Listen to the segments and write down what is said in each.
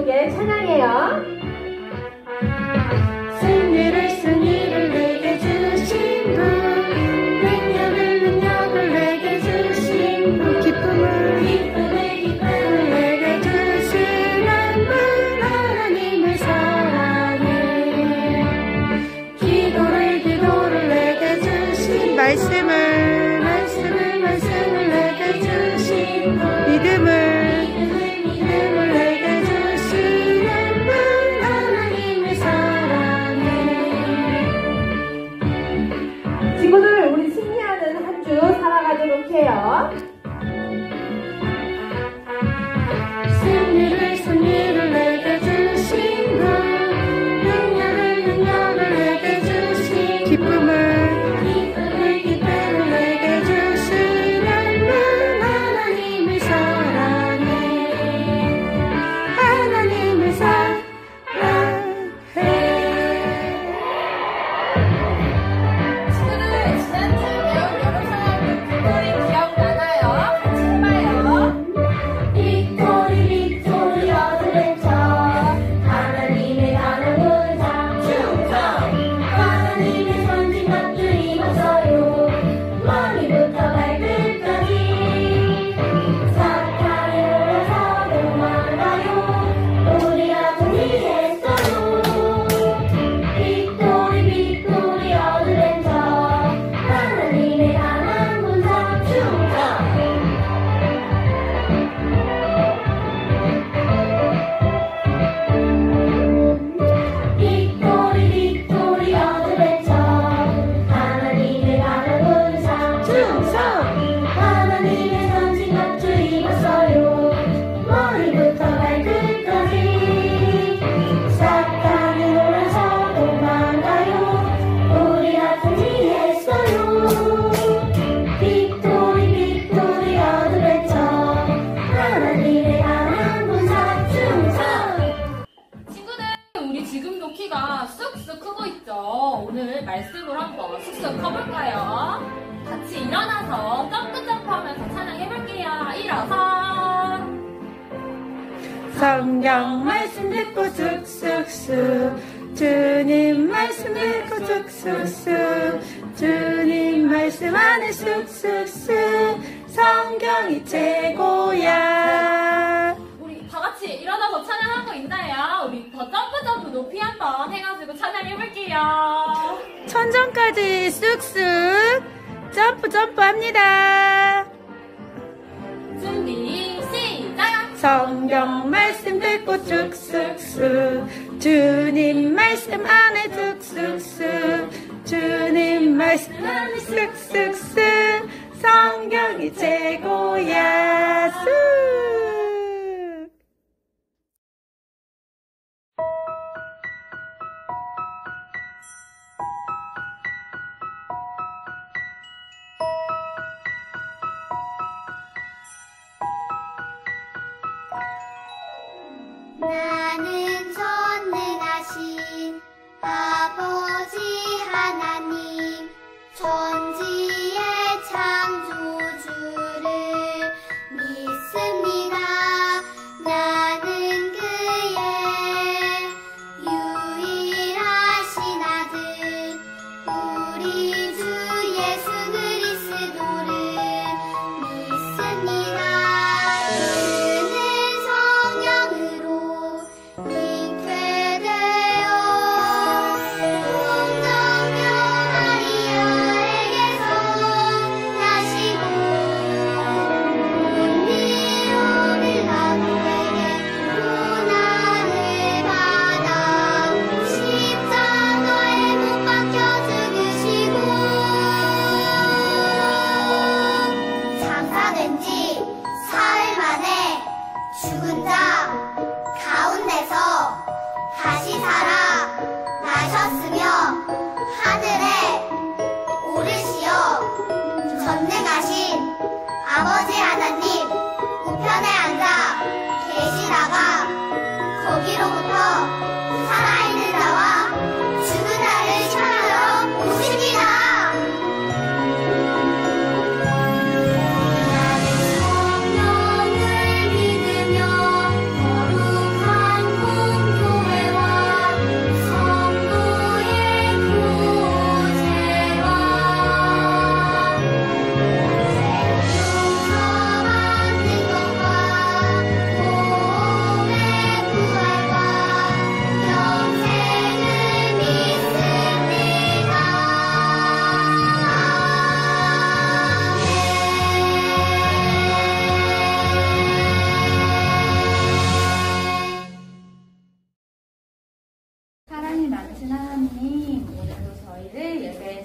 기쁘게 찬양해요. 승리를 내게 주신 분, 능력을 내게 주신 분, 기쁨을 내게 주시는 분, 하나님을 사랑해. 기도를 내게 주신 말씀을 내게 주신 분, 믿음을 내게 주시는 분, 하나님을 사랑해. 친구들, 우리 승리하는 한 주 살아가도록 해요. 승리를 내게 주신 분, 능력을 내게 주신 기쁨을 내게 주시는 분, 하나님을 사랑해. 하나님을 사랑해. 친구들, 지난주 배운 여름 성경 빅토리 기억나나요? 같이 해봐요. 빅토리 어드벤처. 하나님의 나라는 충성. 하나님의 선진 것들 입었어요. 머리부터 발끝까지. 사탄이 놀라서 도망가요. 우리가 정리했어요. 빅토리 어드벤처. 하나님의 강한 군사 충성. 빅토리 어드벤처. 하나님의 강한 군사 충성. 하나님의 선진 것줄 입었어요. 머리부터 발끝까지. 사탄이 놀라서 도망가요. 우리가 정리했어요. 빅토리 어드벤처. 하나님의 강한 군사 충성. 친구들, 우리 지금도 키가 쑥쑥 크고 있죠? 오늘 말씀을 한번 쑥쑥 커볼까요? 같이 일어나서 점프하면서 찬양해볼게요. 일어서. 성경 말씀 듣고 쑥쑥쑥, 주님 말씀 듣고 쑥쑥쑥, 주님 말씀 안에 쑥쑥쑥, 성경이 최고야. 우리 다 같이 일어나서 찬양한 거 있나요? 우리 더 점프 높이 한번 해가지고 찬양해볼게요. 천정까지 쑥쑥 점프 합니다. 준비, 시작! 성경 말씀 듣고 쑥쑥쑥, 주님 말씀 안에 쑥쑥쑥, 주님 말씀 안에 쑥쑥쑥, 성경이 최고야. 쑥. 나는 전능하신 아버지 하나님, 천지의 창조주를 믿습니다. 나는 그의 유일하신 아들, 우리 주 예수 그리스도를 믿습니다. 그는 성령으로 잉태되어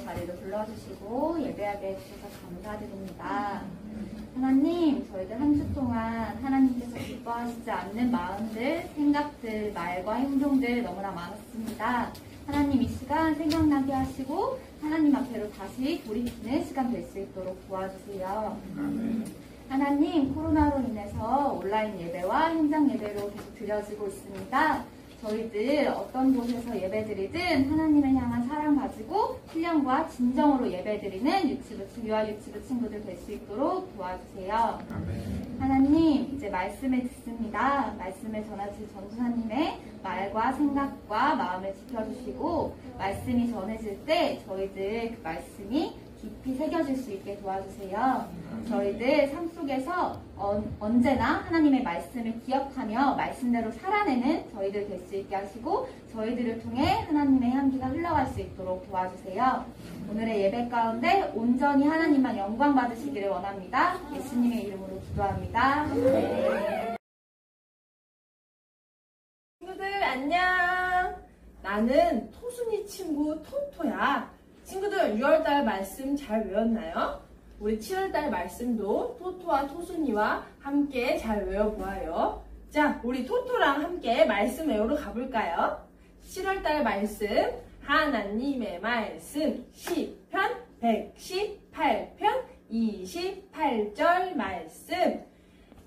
자리로 불러주시고 예배하게 해주셔서 감사드립니다. 하나님, 저희들 한 주 동안 하나님께서 기뻐하시지 않는 마음들, 생각들, 말과 행동들 너무나 많았습니다. 하나님, 이 시간 생각나게 하시고 하나님 앞에로 다시 돌이키는 시간 될 수 있도록 도와주세요. 하나님, 코로나로 인해서 온라인 예배와 현장 예배로 계속 드려지고 있습니다. 저희들 어떤 곳에서 예배드리든 하나님을 향한 사랑 가지고 신령과 진정으로 예배드리는 유아 유치부 친구들 될 수 있도록 도와주세요. 하나님, 이제 말씀을 듣습니다. 말씀을 전하실 전도사님의 말과 생각과 마음을 지켜주시고 말씀이 전해질 때 저희들 그 말씀이 깊이 새겨질 수 있게 도와주세요. 저희들 삶 속에서 언제나 하나님의 말씀을 기억하며 말씀대로 살아내는 저희들 될 수 있게 하시고 저희들을 통해 하나님의 향기가 흘러갈 수 있도록 도와주세요. 오늘의 예배 가운데 온전히 하나님만 영광 받으시기를 원합니다. 예수님의 이름으로 기도합니다. 친구들 안녕. 나는 토순이 친구 토토야. 친구들 6월달 말씀 잘 외웠나요? 우리 7월달 말씀도 토토와 토순이와 함께 잘 외워보아요. 자, 우리 토토랑 함께 말씀 외우러 가볼까요? 7월달 말씀, 하나님의 말씀, 시편 118편 28절 말씀.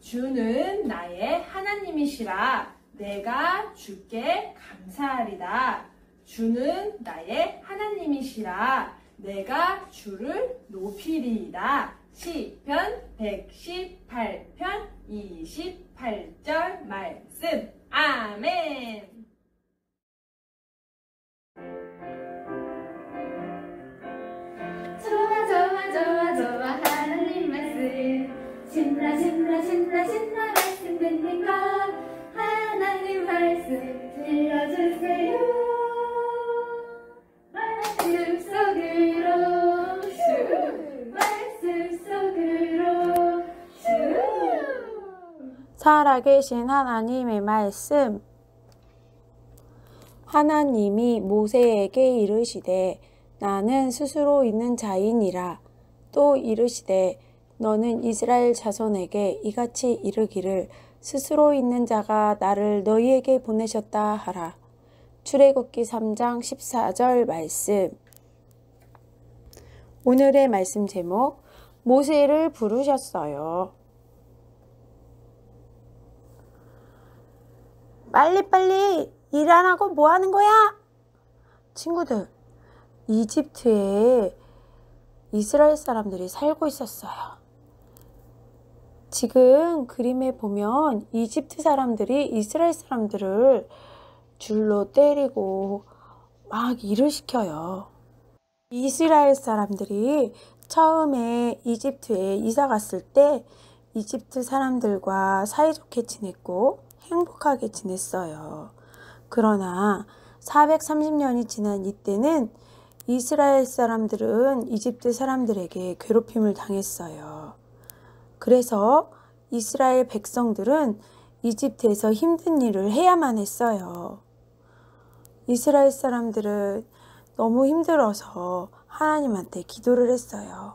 주는 나의 하나님이시라. 내가 주께 감사하리다. 주는 나의 하나님이시라. 내가 주를 높이리이다. 시편 118편 28절 말씀. 아멘. 좋아 좋아 좋아 좋아 하나님 말씀 신나 신나 신나 신나 말씀 듣는 것 하나님 말씀 들려주세요. 말씀 속으로 슈 말씀 속으로 슈 살아계신 하나님의 말씀. 하나님이 모세에게 이르시되 나는 스스로 있는 자이니라. 또 이르시되 너는 이스라엘 자손에게 이같이 이르기를 스스로 있는 자가 나를 너희에게 보내셨다 하라. 출애굽기 3장 14절 말씀. 오늘의 말씀 제목, 모세를 부르셨어요. 빨리빨리 일 안 하고 뭐 하는 거야? 친구들, 이집트에 이스라엘 사람들이 살고 있었어요. 지금 그림에 보면 이집트 사람들이 이스라엘 사람들을 줄로 때리고 막 일을 시켜요. 이스라엘 사람들이 처음에 이집트에 이사 갔을 때 이집트 사람들과 사이좋게 지냈고 행복하게 지냈어요. 그러나 430년이 지난 이때는 이스라엘 사람들은 이집트 사람들에게 괴롭힘을 당했어요. 그래서 이스라엘 백성들은 이집트에서 힘든 일을 해야만 했어요. 이스라엘 사람들은 너무 힘들어서 하나님한테 기도를 했어요.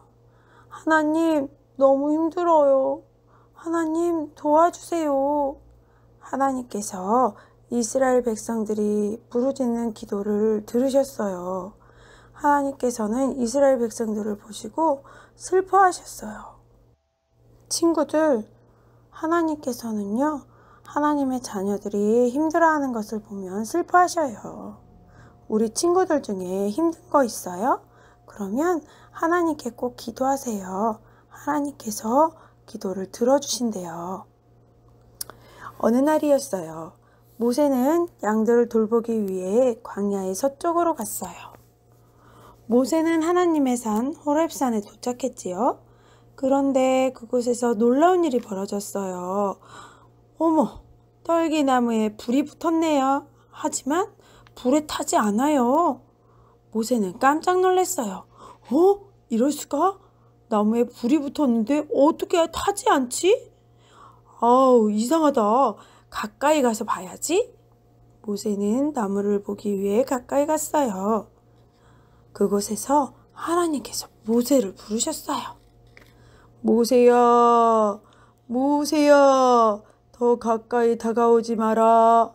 하나님, 너무 힘들어요. 하나님, 도와주세요. 하나님께서 이스라엘 백성들이 부르짖는 기도를 들으셨어요. 하나님께서는 이스라엘 백성들을 보시고 슬퍼하셨어요. 친구들, 하나님께서는요, 하나님의 자녀들이 힘들어하는 것을 보면 슬퍼하셔요. 우리 친구들 중에 힘든 거 있어요? 그러면 하나님께 꼭 기도하세요. 하나님께서 기도를 들어주신대요. 어느 날이었어요. 모세는 양들을 돌보기 위해 광야의 서쪽으로 갔어요. 모세는 하나님의 산 호렙산에 도착했지요. 그런데 그곳에서 놀라운 일이 벌어졌어요. 어머, 떨기나무에 불이 붙었네요. 하지만 불에 타지 않아요. 모세는 깜짝 놀랐어요. 이럴 수가? 나무에 불이 붙었는데 어떻게 타지 않지? 아우, 이상하다. 가까이 가서 봐야지. 모세는 나무를 보기 위해 가까이 갔어요. 그곳에서 하나님께서 모세를 부르셨어요. 모세야, 모세야, 더 가까이 다가오지 마라.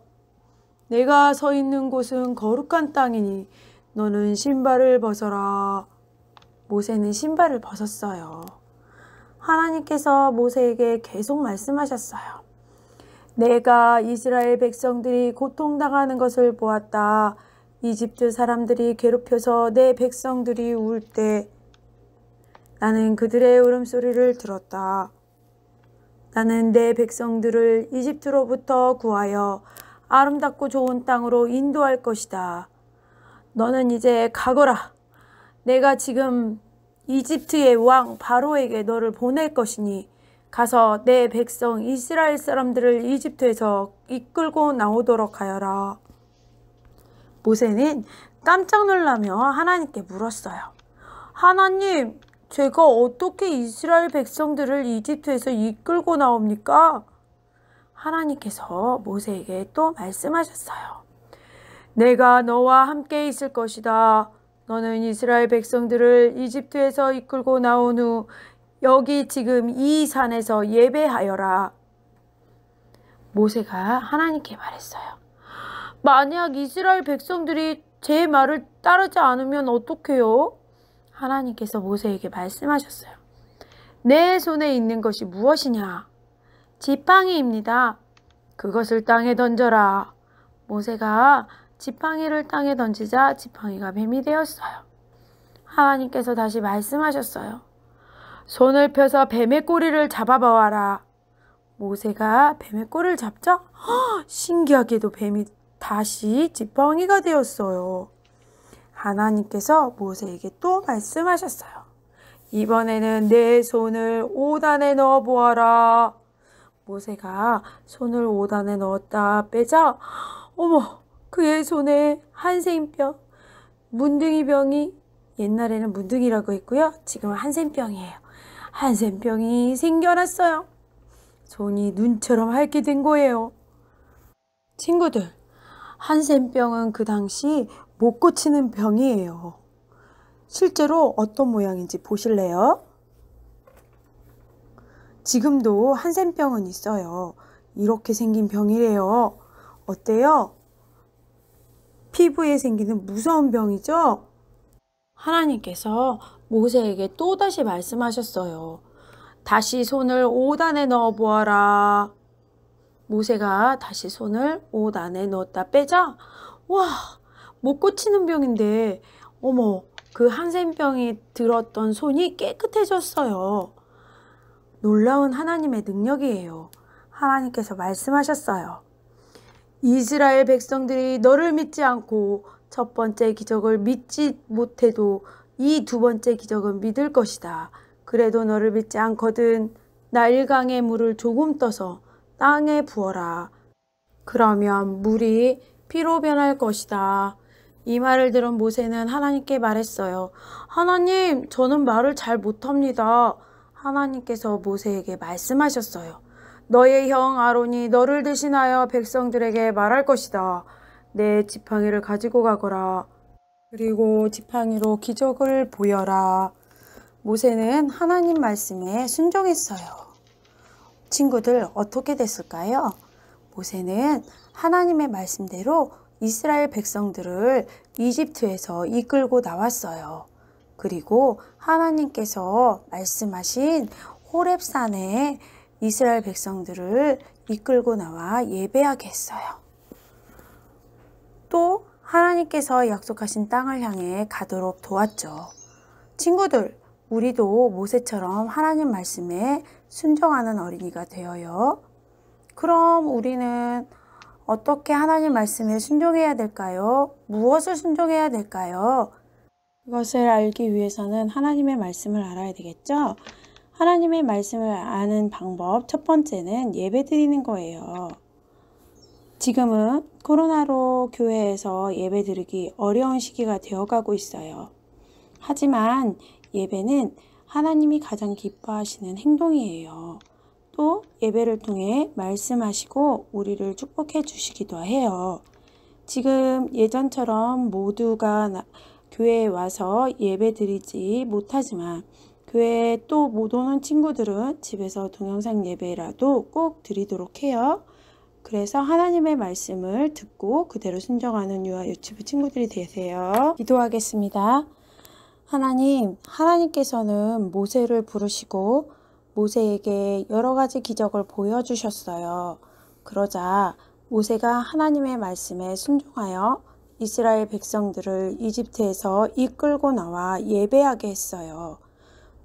내가 서 있는 곳은 거룩한 땅이니 너는 신발을 벗어라. 모세는 신발을 벗었어요. 하나님께서 모세에게 계속 말씀하셨어요. 내가 이스라엘 백성들이 고통당하는 것을 보았다. 이집트 사람들이 괴롭혀서 내 백성들이 울 때 나는 그들의 울음소리를 들었다. 나는 내 백성들을 이집트로부터 구하여 아름답고 좋은 땅으로 인도할 것이다. 너는 이제 가거라. 내가 지금 이집트의 왕 바로에게 너를 보낼 것이니 가서 내 백성 이스라엘 사람들을 이집트에서 이끌고 나오도록 하여라. 모세는 깜짝 놀라며 하나님께 물었어요. 하나님, 제가 어떻게 이스라엘 백성들을 이집트에서 이끌고 나옵니까? 하나님께서 모세에게 또 말씀하셨어요. 내가 너와 함께 있을 것이다. 너는 이스라엘 백성들을 이집트에서 이끌고 나온 후 여기 지금 이 산에서 예배하여라. 모세가 하나님께 말했어요. 만약 이스라엘 백성들이 제 말을 따르지 않으면 어떡해요? 하나님께서 모세에게 말씀하셨어요. 내 손에 있는 것이 무엇이냐? 지팡이입니다. 그것을 땅에 던져라. 모세가 지팡이를 땅에 던지자 지팡이가 뱀이 되었어요. 하나님께서 다시 말씀하셨어요. 손을 펴서 뱀의 꼬리를 잡아보아라. 모세가 뱀의 꼬리를 잡자 신기하게도 뱀이 다시 지팡이가 되었어요. 하나님께서 모세에게 또 말씀하셨어요. 이번에는 내 손을 5단에 넣어 보아라. 모세가 손을 5단에 넣었다 빼자 어머, 그의 손에 한센병, 문둥이병이, 옛날에는 문둥이라고 했고요. 지금은 한센병이에요. 한센병이 생겨났어요. 손이 눈처럼 핥게 된 거예요. 친구들, 한센병은 그 당시 못 고치는 병이에요. 실제로 어떤 모양인지 보실래요? 지금도 한센병은 있어요. 이렇게 생긴 병이래요. 어때요? 피부에 생기는 무서운 병이죠? 하나님께서 모세에게 또다시 말씀하셨어요. 다시 손을 5단에 넣어 보아라. 모세가 다시 손을 5단에 넣었다 빼자 와, 못 고치는 병인데 어머, 그 한센병이 들었던 손이 깨끗해졌어요. 놀라운 하나님의 능력이에요. 하나님께서 말씀하셨어요. 이스라엘 백성들이 너를 믿지 않고 첫 번째 기적을 믿지 못해도 이 두 번째 기적은 믿을 것이다. 그래도 너를 믿지 않거든 나일강의 물을 조금 떠서 땅에 부어라. 그러면 물이 피로 변할 것이다. 이 말을 들은 모세는 하나님께 말했어요. 하나님, 저는 말을 잘 못합니다. 하나님께서 모세에게 말씀하셨어요. 너의 형 아론이 너를 대신하여 백성들에게 말할 것이다. 내 지팡이를 가지고 가거라. 그리고 지팡이로 기적을 보여라. 모세는 하나님 말씀에 순종했어요. 친구들, 어떻게 됐을까요? 모세는 하나님의 말씀대로 이스라엘 백성들을 이집트에서 이끌고 나왔어요. 그리고 하나님께서 말씀하신 호렙산에 이스라엘 백성들을 이끌고 나와 예배하게 했어요. 또 하나님께서 약속하신 땅을 향해 가도록 도왔죠. 친구들, 우리도 모세처럼 하나님 말씀에 순종하는 어린이가 되어요. 그럼 우리는 어떻게 하나님 말씀에 순종해야 될까요? 무엇을 순종해야 될까요? 그것을 알기 위해서는 하나님의 말씀을 알아야 되겠죠? 하나님의 말씀을 아는 방법 첫 번째는 예배 드리는 거예요. 지금은 코로나로 교회에서 예배 드리기 어려운 시기가 되어가고 있어요. 하지만 예배는 하나님이 가장 기뻐하시는 행동이에요. 또 예배를 통해 말씀하시고 우리를 축복해 주시기도 해요. 지금 예전처럼 모두가 교회에 와서 예배 드리지 못하지만 교회에 또 못 오는 친구들은 집에서 동영상 예배라도 꼭 드리도록 해요. 그래서 하나님의 말씀을 듣고 그대로 순종하는 유아 유치부 친구들이 되세요. 기도하겠습니다. 하나님께서는 모세를 부르시고 모세에게 여러 가지 기적을 보여주셨어요. 그러자 모세가 하나님의 말씀에 순종하여 이스라엘 백성들을 이집트에서 이끌고 나와 예배하게 했어요.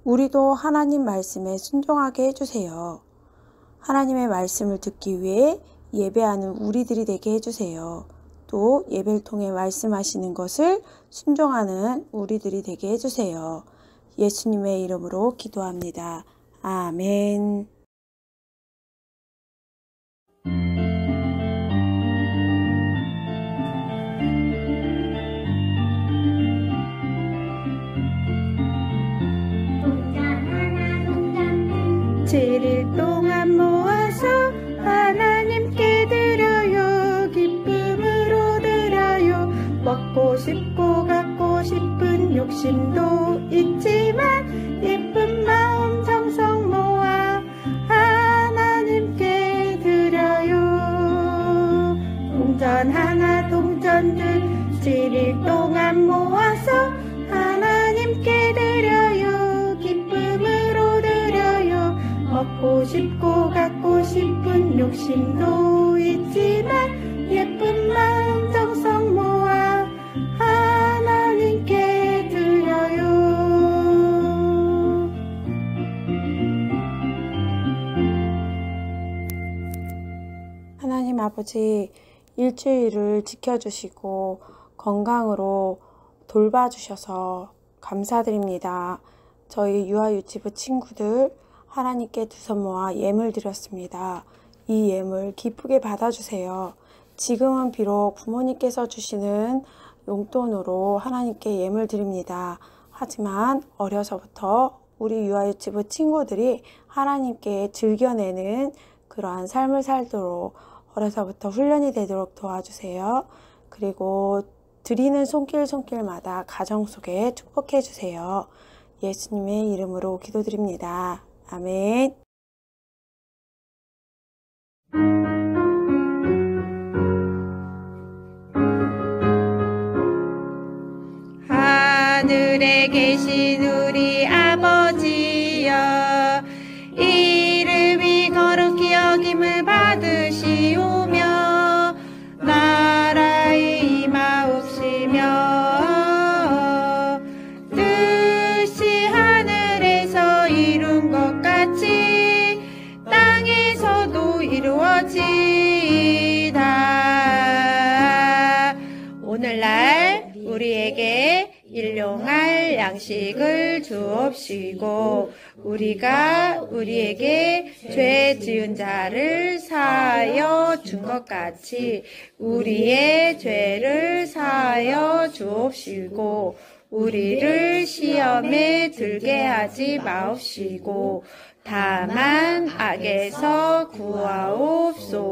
우리도 하나님 말씀에 순종하게 해주세요. 하나님의 말씀을 듣기 위해 예배하는 우리들이 되게 해주세요. 또 예배를 통해 말씀하시는 것을 순종하는 우리들이 되게 해주세요. 예수님의 이름으로 기도합니다. 아멘. 동전 7일 동안 모아서 하나님께 드려요. 기쁨으로 드려요. 먹고 싶고 갖고 싶은 욕심도 있지만 예쁜 마음 정성 모아 하나님께 드려요. 동전 하나 동전 둘 7일 동안 모아서 하나님께 드려요. 기쁨으로 드려요. 먹고 싶고 갖고 싶은 욕심도 있지만 예쁜 마음 정성 모아 하나님께 드려요. 하나님 아버지, 일주일을 지켜주시고 건강으로 돌봐주셔서 감사드립니다. 저희 유아유치부 친구들 하나님께 두 손 모아 예물 드렸습니다. 이 예물 기쁘게 받아주세요. 지금은 비록 부모님께서 주시는 용돈으로 하나님께 예물 드립니다. 하지만 어려서부터 우리 유아유치부 친구들이 하나님께 즐겨내는 그러한 삶을 살도록 어려서부터 훈련이 되도록 도와주세요. 그리고 드리는 손길마다 가정 속에 축복해 주세요. 예수님의 이름으로 기도드립니다. 아멘. 하늘에 계신 우리 아버지여, 이름이 거룩히 여김을 받으시오며 나라의 임하옵시며 뜻이 하늘에서 이룬 것 같이 땅에서도 이루어지이다. 오늘날 우리에게 일용할 양식을 주옵시고 우리가 우리에게 죄 지은 자를 사하여 준 것 같이 우리의 죄를 사하여 주옵시고 우리를 시험에 들게 하지 마옵시고 다만 악에서 구하옵소서.